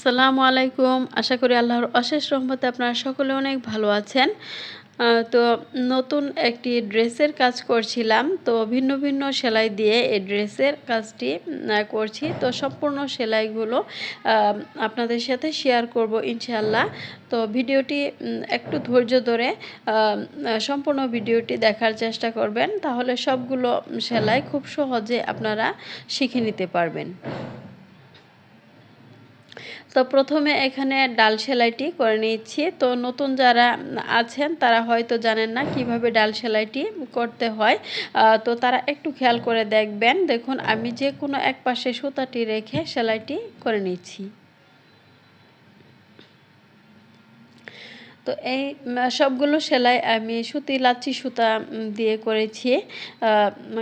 আসসালামু আলাইকুম। আশা করি আল্লাহর অশেষ রহমতে আপনারা সকলে অনেক ভালো আছেন। তো নতুন একটি ড্রেসের কাজ করছিলাম। তো ভিন্ন ভিন্ন সেলাই দিয়ে এই ড্রেসের কাজটি করছি। তো সম্পূর্ণ সেলাইগুলো আ আপনাদের সাথে শেয়ার করব ইনশাআল্লাহ। তো ভিডিওটি একটু ধৈর্য ধরে আ সম্পূর্ণ ভিডিওটি দেখার চেষ্টা করবেন। তাহলে সবগুলো সেলাই খুব সহজে আপনারা শিখে নিতে পারবেন। তো প্রথমে এখানে ডাল সেলাইটি করে নিচ্ছি। তো নতুন যারা আছেন তারা হয়তো জানেন না কিভাবে ডাল সেলাইটি করতে হয়। তো তারা একটু খেয়াল করে দেখবেন। দেখুন আমি যে কোনো এক পাশে সুতাটি রেখে সেলাইটি করে নিচ্ছি। তো এই সবগুলো সেলাই আমি সুতি লাচ্ছি সুতা দিয়ে করেছি।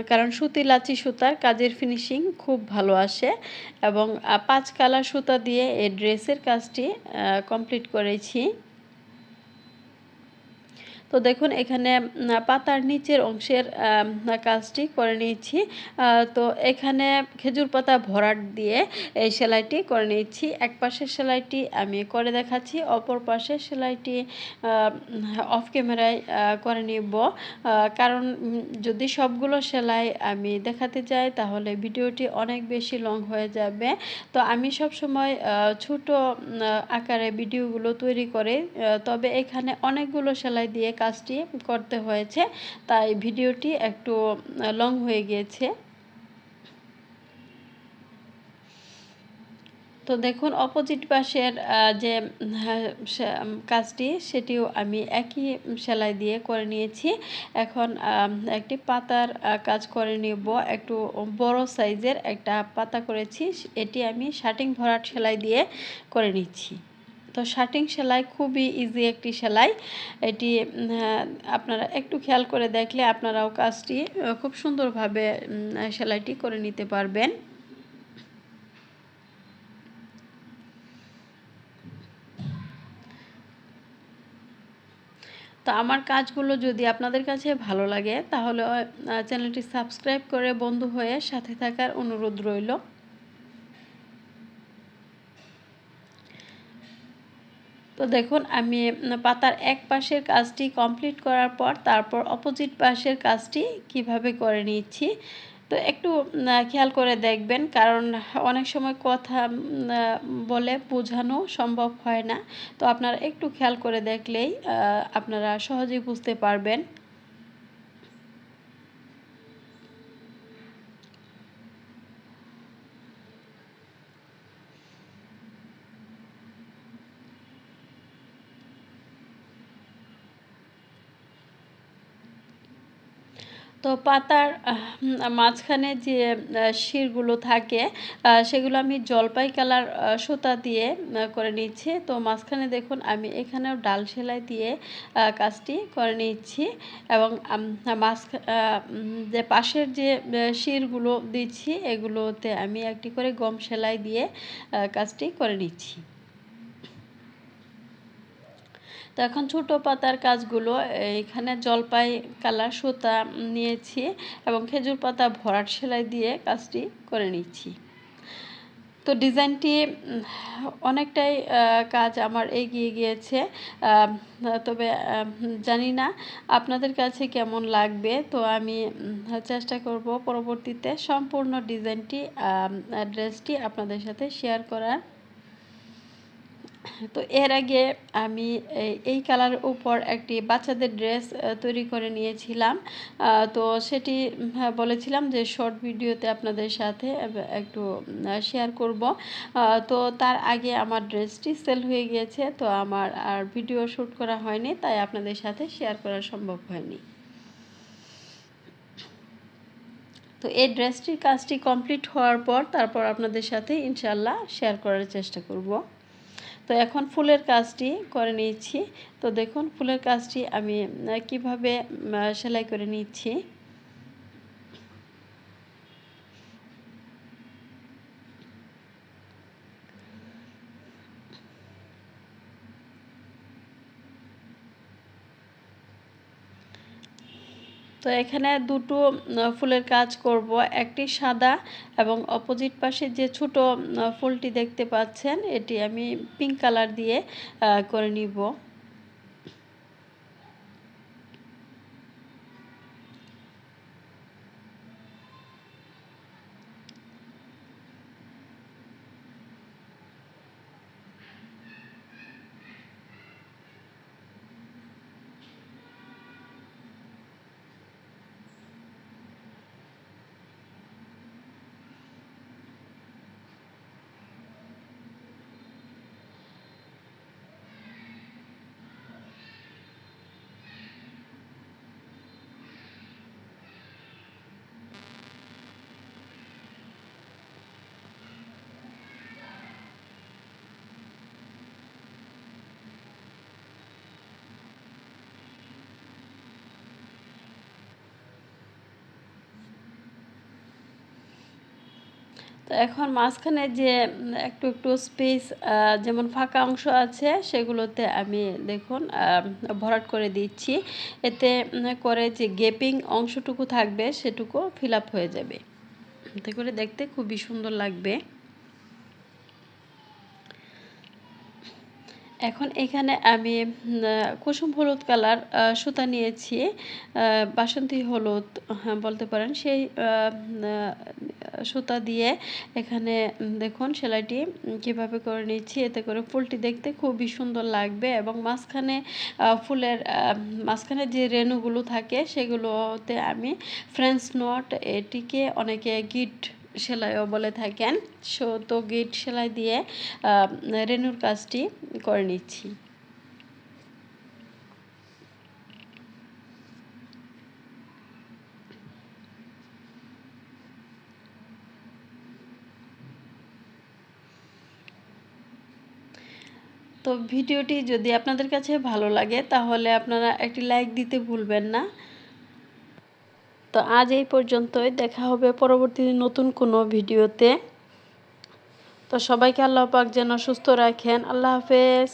কারণ সুতি লাচ্ছি সুতার কাজের ফিনিশিং খুব ভালো আসে এবং ৫ কালার সুতা দিয়ে এই ড্রেসের কাজটি কমপ্লিট করেছি। তো দেখুন এখানে পাতার নিচের অংশের কাজটি করে নিয়েছি। তো এখানে খেজুর পাতা ভরাট দিয়ে এই সেলাইটি করে নিচ্ছি। এক পাশের সেলাইটি আমি করে দেখাচ্ছি, অপর পাশের সেলাইটি অফ ক্যামেরায় করে নিব। কারণ যদি সবগুলো সেলাই আমি দেখাতে যাই তাহলে ভিডিওটি অনেক বেশি লং হয়ে যাবে। তো আমি সবসময় ছোট আকারে ভিডিওগুলো তৈরি করে, তবে এখানে অনেকগুলো সেলাই দিয়ে কাজটি করতে হয়েছে, তাই ভিডিওটি একটু লং হয়ে গিয়েছে। তো দেখুন অপোজিট পাশের যে কাজটি সেটিও আমি একই সেলাই দিয়ে করে নিয়েছি। এখন একটি পাতার কাজ করে নেব। একটু বড় সাইজের একটা পাতা করেছি, এটি আমি শার্টিং ভরাট সেলাই দিয়ে করে নিচ্ছি। তো শার্টিং সেলাই খুবই ইজি একটি সেলাই। এটি আপনারা একটু খেয়াল করে দেখলে আপনারাও কাজটি খুব সুন্দরভাবে সেলাইটি করে নিতে পারবেন। তো আমার কাজগুলো যদি আপনাদের কাছে ভালো লাগে তাহলে চ্যানেলটি সাবস্ক্রাইব করে বন্ধু হয়ে সাথে থাকার অনুরোধ রইল। তো দেখুন আমি পাতার এক পাশের কাজটি কমপ্লিট করার পর তারপর অপোজিট পাশের কাজটি কিভাবে করে নিচ্ছি। তো একটু খেয়াল করে দেখবেন, কারণ অনেক সময় কথা বলে বোঝানো সম্ভব হয় না। তো আপনারা একটু খেয়াল করে দেখলেই আপনারা সহজেই বুঝতে পারবেন। তো পাতার মাঝখানে যে শিরগুলো থাকে সেগুলো আমি জলপাই কালার সুতা দিয়ে করে নিচ্ছি। তো মাঝখানে দেখুন আমি এখানেও ডাল সেলাই দিয়ে কাজটি করে নিচ্ছি এবং যে পাশের যে শিরগুলো দিচ্ছি এগুলোতে আমি একটি করে গম সেলাই দিয়ে কাজটি করে নিচ্ছি। তো এখন ছোট পাতার কাজগুলো এখানে জলপাই কালার সুতা নিয়েছি এবং খেজুর পাতা ভরাট সেলাই দিয়ে কাজটি করে নিচ্ছি। তো ডিজাইনটি অনেকটাই কাজ আমার এগিয়ে গিয়েছে, তবে জানি না আপনাদের কাছে কেমন লাগবে। তো আমি চেষ্টা করব পরবর্তীতে সম্পূর্ণ ডিজাইনটি ড্রেসটি আপনাদের সাথে শেয়ার করার। তো এর আগে আমি এই কালারের উপর একটি বাচ্চাদের ড্রেস তৈরি করে নিয়েছিলাম। তো সেটি বলেছিলাম যে শর্ট ভিডিওতে আপনাদের সাথে একটু শেয়ার করব। তো তার আগে আমার ড্রেসটি সেল হয়ে গিয়েছে, তো আমার আর ভিডিও শ্যুট করা হয়নি, তাই আপনাদের সাথে শেয়ার করা সম্ভব হয়নি। তো এই ড্রেসটির কাজটি কমপ্লিট হওয়ার পর তারপর আপনাদের সাথে ইনশাআল্লাহ শেয়ার করার চেষ্টা করব। তো এখন ফুলের কাজটি করে নিচ্ছি। তো দেখুন ফুলের কাজটি আমি কিভাবে সেলাই করে নিচ্ছি। তো তো এখানে দুটো ফুলের কাজ করব, একটি সাদা এবং অপোজিট পাশে যে ছোট ফুলটি দেখতে পাচ্ছেন এটি আমি পিঙ্ক কালার দিয়ে করে নিব। তো এখন মাঝখানে যে একটু একটু স্পেস যেমন ফাঁকা অংশ আছে সেগুলোতে আমি দেখুন ভরাট করে দিচ্ছি, এতে করে যে গেপিং অংশটুকু থাকবে সেটুকু ফিল আপ হয়ে যাবে, এতে করে দেখতে খুবই সুন্দর লাগবে। এখন এখানে আমি কুসুম হলুদ কালার সুতা নিয়েছি, বাসন্তী হলুদ হ্যাঁ বলতে পারেন, সেই সুতা দিয়ে এখানে দেখুন সেলাইটি কিভাবে করে নিচ্ছি, এতে করে ফুলটি দেখতে খুবই সুন্দর লাগবে এবং মাঝখানে ফুলের মাঝখানে যে রেণুগুলো থাকে সেগুলোতে আমি ফ্রেঞ্চ নট, এটিকে অনেকে গিট সেলাইও বলে থাকেন, তো গিট সেলাই দিয়ে রেণুর কাজটি করে নিচ্ছি। তো ভিডিওটি যদি আপনাদের কাছে ভালো লাগে তাহলে আপনারা একটি লাইক দিতে ভুলবেন না। তো আজ এই পর্যন্তই, দেখা হবে পরবর্তী নতুন কোনো ভিডিওতে। তো সবাইকে আল্লাহ পাক যেন সুস্থ রাখেন। আল্লাহ হাফেজ।